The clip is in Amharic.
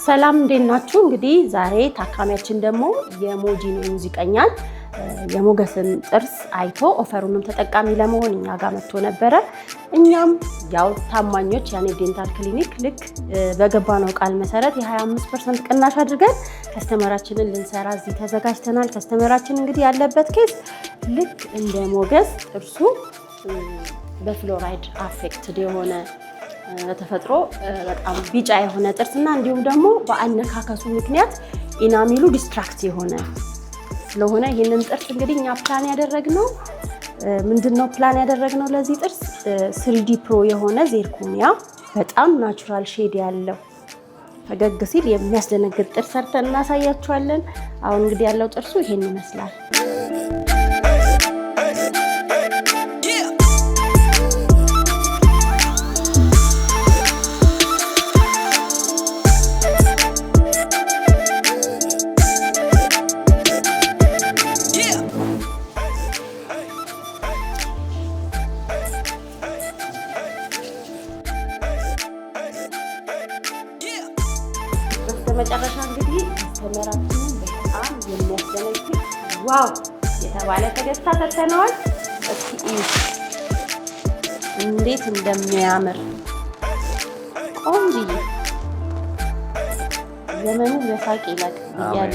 ሰላም እንደናችሁ እንግዲህ ዛሬ ታካሚያችን ደግሞ የሞጂን ሙዚቀኛን የሞገስን ጥርስ አይቶ ኦፈሩንም ተጠቃሚ ለመሆን እኛ ጋር መጥቶ ነበረ። እኛም ያው ታማኞች ያኔ ዴንታል ክሊኒክ ልክ በገባነው ቃል መሰረት የ25% ቅናሽ አድርገን ከስተመራችንን ልንሰራ እዚህ ተዘጋጅተናል። ከስተመራችን እንግዲህ ያለበት ኬስ ልክ እንደ ሞገስ ጥርሱ በፍሎራይድ አፌክትድ የሆነ ተፈጥሮ በጣም ቢጫ የሆነ ጥርስና እንዲሁም ደግሞ በአነካከሱ ምክንያት ኢናሚሉ ዲስትራክት የሆነ ስለሆነ ይሄንን ጥርስ እንግዲህ እኛ ፕላን ያደረግነው ምንድነው ፕላን ያደረግነው ለዚህ ጥርስ 3D ፕሮ የሆነ ዜርኮኒያ በጣም ናቹራል ሼድ ያለው ፈገግ ሲል የሚያስደነግጥ ጥርስ ሰርተን እናሳያችኋለን። አሁን እንግዲህ ያለው ጥርሱ ይሄን ይመስላል። በመጨረሻ እንግዲህ ከስተመራችንን በጣም የሚያስደነግጥ ዋው የተባለ ፈገግታ ሰጥተነዋል። እስኪ እንዴት እንደሚያምር ቆንጆ ዘመኑ በሳቅ ይለቅ እያለ